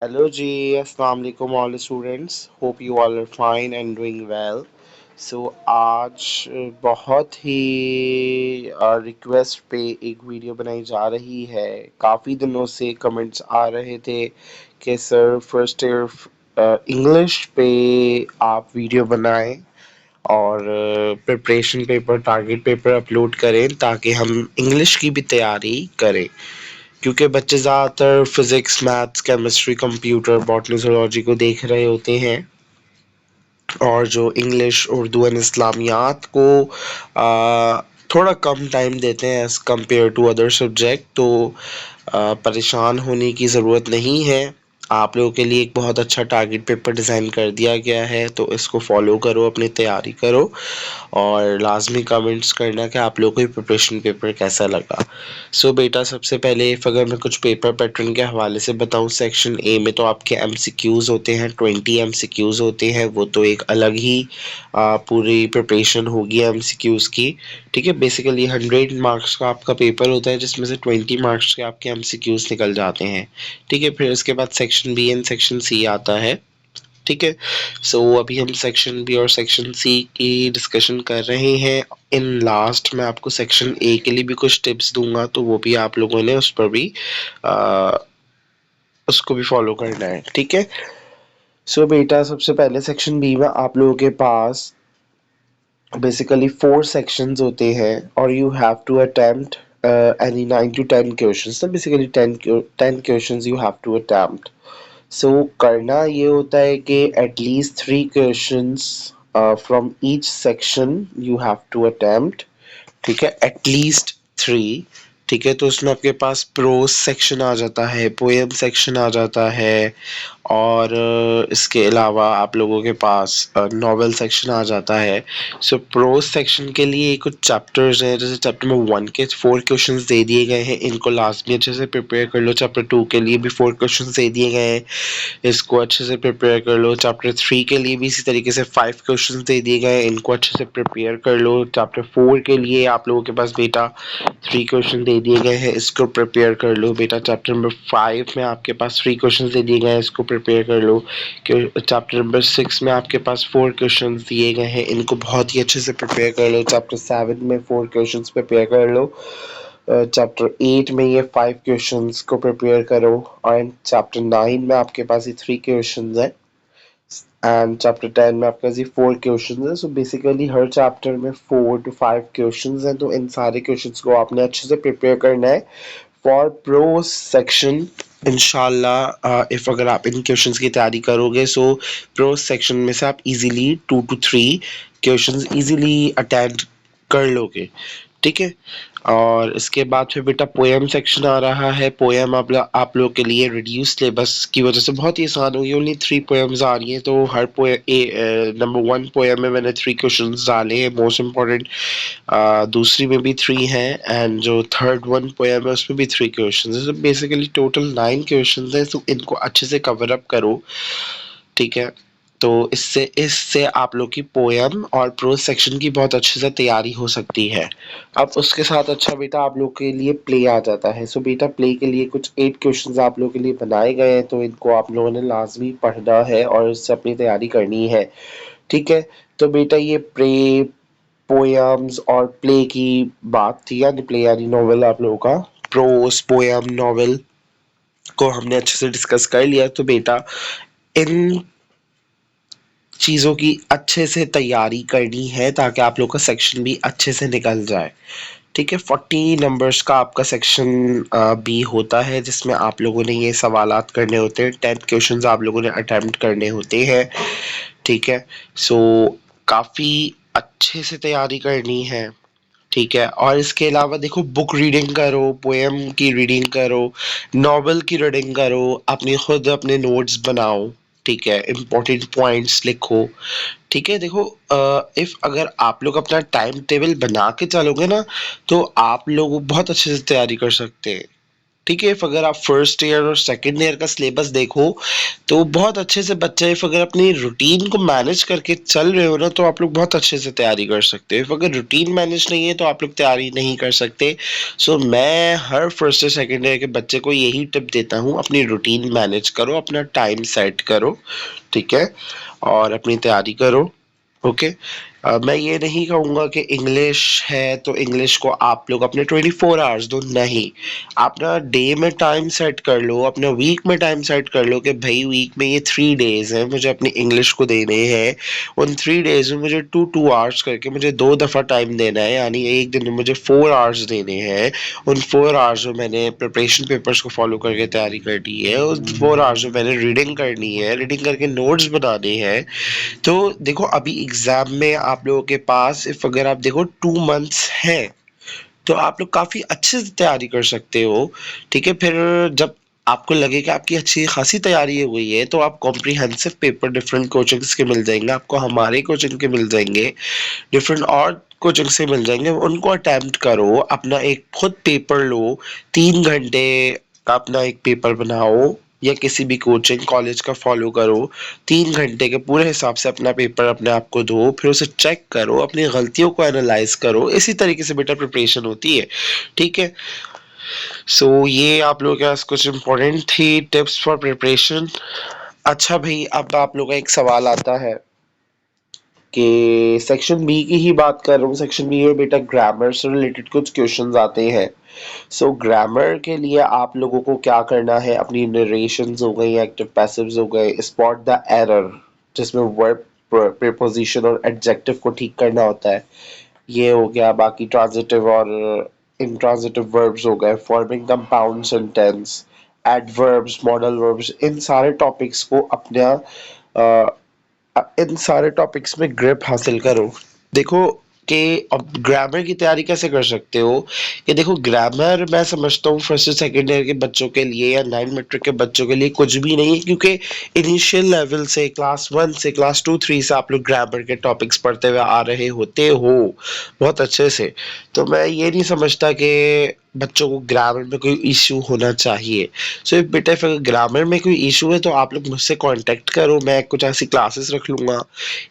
Hello ji, अस्सलाम वालेकुम all students. Hope you all are fine and doing well. So आज बहुत ही रिक्वेस्ट पे एक वीडियो बनाई जा रही है। काफ़ी दिनों से कमेंट्स आ रहे थे कि सर फर्स्ट ईयर इंग्लिश पे आप वीडियो बनाएं और preparation paper target paper upload करें ताकि हम इंग्लिश की भी तैयारी करें, क्योंकि बच्चे ज़्यादातर physics maths chemistry computer botany zoology को देख रहे होते हैं और जो इंग्लिश उर्दू एंड इस्लामियात को थोड़ा कम टाइम देते हैं as compare to other subject. तो परेशान होने की ज़रूरत नहीं है। आप लोगों के लिए एक बहुत अच्छा टारगेट पेपर डिज़ाइन कर दिया गया है, तो इसको फॉलो करो, अपनी तैयारी करो और लाजमी कमेंट्स करना कि आप लोगों को ये प्रिपरेशन पेपर कैसा लगा। सो बेटा, सबसे पहले अगर मैं कुछ पेपर पैटर्न के हवाले से बताऊं, सेक्शन ए में तो आपके एमसीक्यूज़ होते हैं, 20 एमसीक्यूज़ होते हैं। वो तो एक अलग ही पूरी प्रिपरेशन होगी एमसीक्यूज़ की। ठीक है, बेसिकली 100 मार्क्स का आपका पेपर होता है जिसमें से 20 मार्क्स के आपके एमसीक्यूज़ निकल जाते हैं। ठीक है, फिर उसके बाद section B and section C आता है। ठीक है, सो अभी हम सेक्शन बी और सेक्शन सी की डिस्कशन कर रहे हैं। इन लास्ट मैं आपको सेक्शन ए के लिए भी कुछ टिप्स दूंगा, तो वो भी आप लोगों ने उस पर भी आ, उसको भी फॉलो करना है। ठीक है, सो बेटा, सबसे पहले सेक्शन बी में आप लोगों के पास बेसिकली 4 सेक्शंस होते हैं और you have to attempt any 9 to 10 questions. तो basically 10 questions you have to attempt. So करना ये होता है कि at least 3 questions from each section you have to attempt. ठीक है, एटलीस्ट 3। ठीक है, तो उसमें आपके पास प्रोज सेक्शन आ जाता है, पोएम सेक्शन आ जाता है और इसके अलावा आप लोगों के पास नॉवेल सेक्शन आ जाता है। सो प्रोज सेक्शन के लिए कुछ चैप्टर्स हैं, जैसे चैप्टर नंबर 1 के 4 क्वेश्चंस दे दिए गए हैं, इनको लाजमी अच्छे से प्रिपेयर कर लो। चैप्टर 2 के लिए भी 4 क्वेश्चंस दे दिए गए हैं, इसको अच्छे से प्रिपेयर कर लो। चैप्टर 3 के लिए भी इसी तरीके से 5 क्वेश्चंस दे दिए गए हैं, इनको अच्छे से प्रिपेयर कर लो। चैप्टर 4 के लिए आप लोगों के पास बेटा 3 क्वेश्चन दे दिए गए हैं, इसको प्रिपेयर कर लो। बेटा चैप्टर नंबर 5 में आपके पास 3 क्वेश्चन दे दिए गए हैं, इसको प्रिपेयर कर लो। चैप्टर नंबर 6 में आपके पास 4 क्वेश्चन दिए गए हैं, इनको बहुत ही अच्छे से प्रिपेयर कर लो। चैप्टर 7 में 4 क्वेश्चन प्रिपेयर कर लो। चैप्टर 8 में ये 5 क्वेश्चंस को प्रिपेयर करो एंड चैप्टर 9 में आपके पास ये 3 क्वेश्चंस हैं एंड चैप्टर 10 में आपके पास ये 4 क्वेश्चंस हैं। सो बेसिकली हर चैप्टर में 4 to 5 क्वेश्चंस हैं, तो इन सारे क्वेश्चंस को आपने अच्छे से प्रिपेयर करना है फॉर प्रो सेक्शन। इंशाल्लाह इफ अगर आप इन क्वेश्चंस की तैयारी करोगे, सो प्रो सेक्शन में से आप easily 2 to 3 questions easily attend कर लोगे। ठीक है, और इसके बाद फिर बेटा पोएम सेक्शन आ रहा है। पोएम आप लोग के लिए रिड्यूस सिलेबस की वजह से बहुत ही आसान होगी, ओनली 3 पोएम्स आ रही हैं। तो हर नंबर 1 पोएम में मैंने 3 क्वेश्चंस डाले हैं मोस्ट इम्पोर्टेंट, दूसरी में भी 3 हैं एंड जो थर्ड वन पोएम है उसमें भी 3 क्वेश्चंस हैं। तो बेसिकली टोटल 9 क्वेश्चंस हैं, तो इनको अच्छे से कवर अप करो। ठीक है, तो इससे इससे आप लोग की पोएम और प्रोज सेक्शन की बहुत अच्छे से तैयारी हो सकती है। अब उसके साथ अच्छा बेटा आप लोग के लिए प्ले आ जाता है। सो बेटा प्ले के लिए कुछ 8 क्वेश्चंस आप लोग के लिए बनाए गए हैं, तो इनको आप लोगों ने लाजमी पढ़ना है और इससे अपनी तैयारी करनी है। ठीक है, तो बेटा ये प्ले पोएम्स और प्ले की बात थी, यानी प्ले यानी नॉवेल आप लोगों का। प्रोज पोएम नॉवेल को हमने अच्छे से डिस्कस कर लिया। तो बेटा इन चीज़ों की अच्छे से तैयारी करनी है ताकि आप लोग का सेक्शन भी अच्छे से निकल जाए। ठीक है, 40 नंबर्स का आपका सेक्शन बी होता है, जिसमें आप लोगों ने ये सवालात करने होते हैं, 10 क्वेश्चंस आप लोगों ने अटेम्प्ट करने होते हैं। ठीक है, सो काफ़ी अच्छे से तैयारी करनी है। ठीक है, और इसके अलावा देखो बुक रीडिंग करो, पोएम की रीडिंग करो, नॉवेल की रीडिंग करो, अपनी खुद अपने नोट्स बनाओ। ठीक है, इम्पोर्टेंट पॉइंट्स लिखो। ठीक है, देखो इफ अगर आप लोग अपना टाइम टेबल बना के चलोगे ना, तो आप लोग बहुत अच्छे से तैयारी कर सकते हैं। ठीक है, इफ अगर आप फर्स्ट ईयर और सेकंड ईयर का सिलेबस देखो तो बहुत अच्छे से बच्चे इफ अगर अपनी रूटीन को मैनेज करके चल रहे हो ना तो आप लोग बहुत अच्छे से तैयारी कर सकते हो। इफ अगर रूटीन मैनेज नहीं है तो आप लोग तैयारी नहीं कर सकते। सो मैं हर फर्स्ट और सेकंड ईयर के बच्चे को यही टिप देता हूँ, अपनी रूटीन मैनेज करो, अपना टाइम सेट करो, ठीक है, और अपनी तैयारी करो। ओके। मैं ये नहीं कहूँगा कि इंग्लिश है तो इंग्लिश को आप लोग अपने 24 आवर्स दो, नहीं। अपना डे में टाइम सेट कर लो, अपने वीक में टाइम सेट कर लो कि भाई वीक में ये 3 डेज हैं, मुझे अपनी इंग्लिश को देने हैं। उन 3 डेज में मुझे 2-2 आवर्स करके मुझे 2 दफ़ा टाइम देना है, यानी एक दिन में मुझे 4 आवर्स देने हैं। उन 4 आवर्स में मैंने प्रिपरेशन पेपर्स को फॉलो करके तैयारी करनी है, उन 4 आवर्स में मैंने रीडिंग करनी है, रीडिंग करके नोट्स बनाने हैं। तो देखो अभी एग्जाम में आप लोगों के पास इफ अगर आप देखो 2 मंथ्स हैं तो आप लोग काफी अच्छे से तैयारी कर सकते हो। ठीक है, फिर जब आपको लगे कि आपकी अच्छी खासी तैयारी हो गई है तो आप कॉम्प्रिहेंसिव पेपर डिफरेंट कोचिंग्स के मिल जाएंगे, आपको हमारे कोचिंग के मिल जाएंगे, डिफरेंट और कोचिंग से मिल जाएंगे, उनको अटेम्प्ट करो, अपना एक खुद पेपर लो, 3 घंटे का अपना एक पेपर बनाओ या किसी भी कोचिंग कॉलेज का फॉलो करो, 3 घंटे के पूरे हिसाब से अपना पेपर अपने आप को दो, फिर उसे चेक करो, अपनी गलतियों को एनालाइज करो। इसी तरीके से बेटा प्रिपरेशन होती है। ठीक है, सो ये आप लोगों के पास कुछ इंपॉर्टेंट थी टिप्स फॉर प्रिपरेशन। अच्छा भाई, अब आप लोगों का एक सवाल आता है कि सेक्शन बी की ही बात कर रहा हूँ। सेक्शन बी में बेटा ग्रामर से रिलेटेड कुछ क्वेश्चंस आते हैं। सो ग्रामर के लिए आप लोगों को क्या करना है, अपनी नरेशंस हो गई, एक्टिव पैसिव्स हो गए, स्पॉट द एरर जिसमें वर्ब, प्रीपोजिशन और एडजेक्टिव को ठीक करना होता है, ये हो गया। बाकी ट्रांजिटिव और इंट्रांजिटिव वर्ब्स हो गए, forming compound sentence, adverbs, modal verbs, इन सारे टॉपिक्स को अपना इन सारे टॉपिक्स में ग्रिप हासिल करो। देखो कि अब ग्रामर की तैयारी कैसे कर सकते हो, कि देखो ग्रामर मैं समझता हूँ फर्स्ट और सेकेंड ईयर के बच्चों के लिए या 9 मैट्रिक के बच्चों के लिए कुछ भी नहीं है, क्योंकि इनिशियल लेवल से क्लास 1 से क्लास 2-3 से आप लोग ग्रामर के टॉपिक्स पढ़ते हुए आ रहे होते हो बहुत अच्छे से। तो मैं ये नहीं समझता कि बच्चों को ग्रामर में कोई इशू होना चाहिए। सो बेटा अगर ग्रामर में कोई इशू है तो आप लोग मुझसे कांटेक्ट करो, मैं कुछ ऐसी क्लासेस रख लूँगा,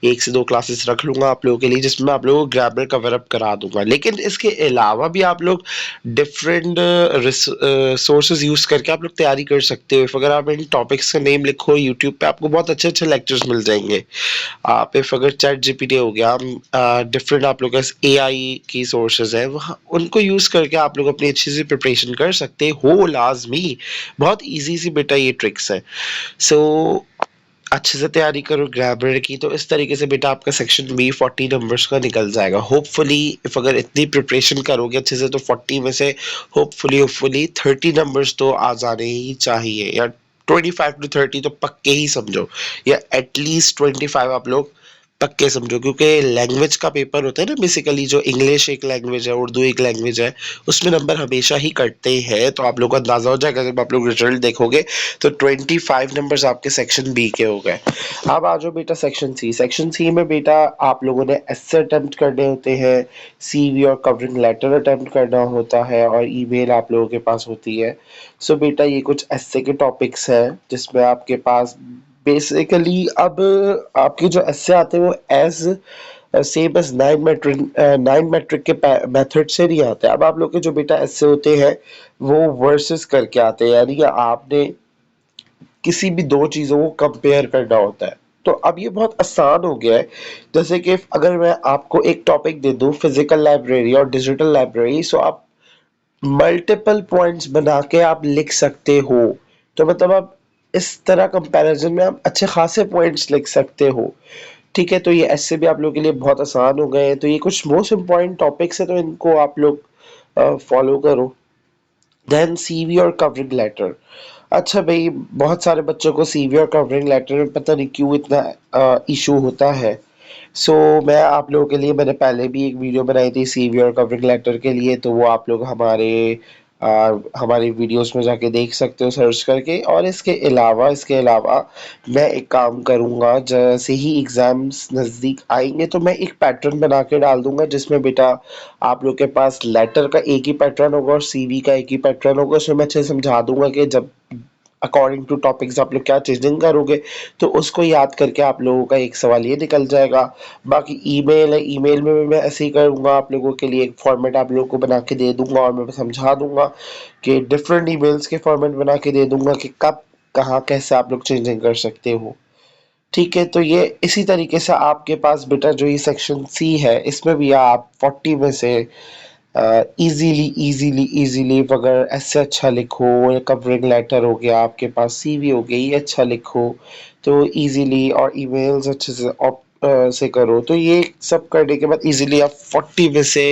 1 से 2 क्लासेस रख लूँगा आप लोगों के लिए, जिसमें आप लोगों को ग्रामर कवर अप करा दूँगा। लेकिन इसके अलावा भी आप लोग डिफरेंट सोर्सेज यूज़ करके आप लोग तैयारी कर सकते हो। अगर आप इन टॉपिक्स का नेम लिखो यूट्यूब पे, आपको बहुत अच्छे अच्छे लेक्चर्स मिल जाएंगे। आप इफ अगर चैट जीपीटी हो गया, डिफरेंट आप लोग के पास एआई की सोर्सेज है, वहाँ उनको यूज़ करके आप लोग अपनी अच्छी सी प्रिपरेशन कर सकते हो लाजमी। बहुत इजी सी बेटा ये ट्रिक्स है। सो अच्छे से तैयारी करो ग्रामर की, तो इस तरीके से बेटा आपका सेक्शन बी 40 नंबर्स का निकल जाएगा होपफुली। इफ अगर इतनी प्रिपरेशन करोगे अच्छे से तो 40 में से होपफुली 30 नंबर्स तो आ जाने ही चाहिए, या 25 to 30 तो पक्के ही समझो, या एटलीस्ट 25 आप लोग पक्के समझो, क्योंकि लैंग्वेज का पेपर होता है ना बेसिकली, जो इंग्लिश एक लैंग्वेज है, उर्दू एक लैंग्वेज है, उसमें नंबर हमेशा ही कटते हैं। तो आप लोग को अंदाजा हो जाएगा जब आप लोग रिजल्ट देखोगे तो 25 नंबर्स आपके सेक्शन बी के हो गए। अब आ जाओ बेटा सेक्शन सी। सेक्शन सी में बेटा आप लोगों ने एस्से अटेम्प्ट करने होते हैं, सीवी और कवरिंग लेटर अटेम्प्ट करना होता है, और ईमेल आप लोगों के पास होती है। सो बेटा ये कुछ एस्से के टॉपिक्स हैं जिसमें आपके पास बेसिकली अब आपके जो एस्से आते हैं वो एज सेम एज 9 मैट्रिक के मेथड से नहीं आते। अब आप लोग के जो बेटा एस्से होते हैं वो वर्सेस करके आते हैं, यानी कि आपने किसी भी दो चीज़ों को कंपेयर करना होता है। तो अब ये बहुत आसान हो गया है। जैसे कि अगर मैं आपको एक टॉपिक दे दूं फिजिकल लाइब्रेरी और डिजिटल लाइब्रेरी, सो आप मल्टीपल पॉइंट्स बना के आप लिख सकते हो। तो मतलब आप इस तरह कंपैरिजन में आप अच्छे खासे पॉइंट्स लिख सकते हो। ठीक है, तो ये ऐसे भी आप लोगों के लिए बहुत आसान हो गए हैं। तो ये कुछ मोस्ट इम्पॉर्टेंट टॉपिक्स है, तो इनको आप लोग फॉलो करो। देन सीवी और कवरिंग लेटर। अच्छा भाई, बहुत सारे बच्चों को सीवी और कवरिंग लेटर में पता नहीं क्यों इतना इशू होता है। सो मैं आप लोगों के लिए मैंने पहले भी एक वीडियो बनाई थी सीवी और कवरिंग लेटर के लिए, तो वो आप लोग हमारे हमारी वीडियोस में जाके देख सकते हो सर्च करके। और इसके अलावा मैं एक काम करूँगा, जैसे ही एग्ज़ाम्स नज़दीक आएँगे तो मैं एक पैटर्न बना के डाल दूँगा, जिसमें बेटा आप लोग के पास लेटर का एक ही पैटर्न होगा और सीवी का एक ही पैटर्न होगा। उसमें मैं अच्छे से समझा दूँगा कि जब अकॉर्डिंग टू टॉपिक्स आप लोग क्या चीज़िंग करोगे, तो उसको याद करके आप लोगों का एक सवाल ये निकल जाएगा। बाकी ईमेल है, ईमेल में भी मैं ऐसे ही करूँगा, आप लोगों के लिए एक फॉर्मेट आप लोगों को बना के दे दूँगा और मैं समझा दूँगा कि डिफरेंट ईमेल्स के फॉर्मेट बना के दे दूँगा कि कब, कहाँ, कैसे आप लोग चेंजिंग कर सकते हो। ठीक है, तो ये इसी तरीके से आपके पास बेटा जो ये सेक्शन सी है, इसमें भी आप 40 में से इजीली अगर ऐसे अच्छा लिखो, कवरिंग लेटर हो गया आपके पास, सीवी हो गई, ये अच्छा लिखो तो इजीली, और ईमेल्स अच्छे से से करो, तो ये सब करने के बाद इजीली आप 40 में से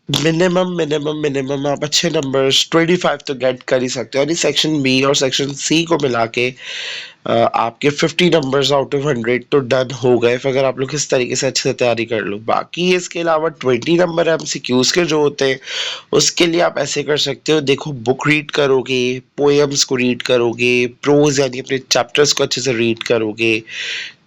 मिनिमम आप अच्छे नंबर्स 25 तो गेट कर ही सकते हो। यानी सेक्शन बी और सेक्शन सी को मिला के आपके 50 नंबर्स आउट ऑफ 100 तो डन हो गए, अगर आप लोग इस तरीके से अच्छे से तैयारी कर लो। बाकी इसके अलावा 20 नंबर एमसीक्यूज के जो होते हैं, उसके लिए आप ऐसे कर सकते हो, देखो बुक रीड करोगे, पोएम्स को रीड करोगे, प्रोज यानी अपने चैप्टर्स को अच्छे से रीड करोगे,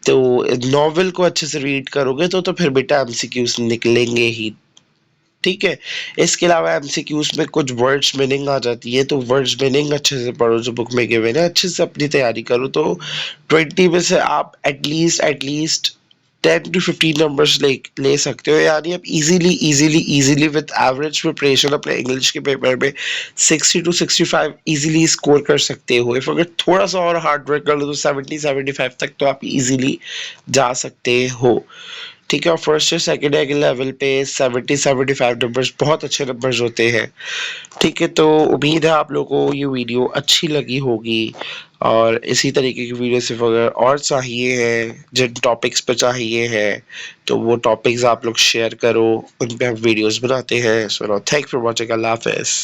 तो नॉवेल को अच्छे से रीड करोगे तो फिर बेटा एमसीक्यूज निकलेंगे ही। ठीक है, इसके अलावा एमसीक्यूज में कुछ वर्ड्स मीनिंग आ जाती है, तो वर्ड्स मीनिंग अच्छे से पढ़ो जो बुक में गिवन है, अच्छे से अपनी तैयारी करो, तो 20 में से आप एटलीस्ट 10 to 15 नंबर्स ले सकते हो। यानी आप इजीली विद एवरेज प्रिपरेशन अपने इंग्लिश के पेपर में 60 to 65 इजीली स्कोर कर सकते हो। इफ अगर थोड़ा सा और हार्ड वर्क कर लो तो 70 75 तक तो आप इजीली जा सकते हो। ठीक है, और फर्स्ट या सेकेंड के लेवल पे 70 75 नंबर्स बहुत अच्छे नंबर्स होते हैं। ठीक है, तो उम्मीद है आप लोगों को ये वीडियो अच्छी लगी होगी, और इसी तरीके की वीडियो सिर्फ अगर और चाहिए है, जिन टॉपिक्स पे चाहिए है, तो वो टॉपिक्स आप लोग शेयर करो, उन पे हम वीडियोस बनाते हैं। सो थैंक फॉर वॉचिंग, अल्लाह हाफिज़।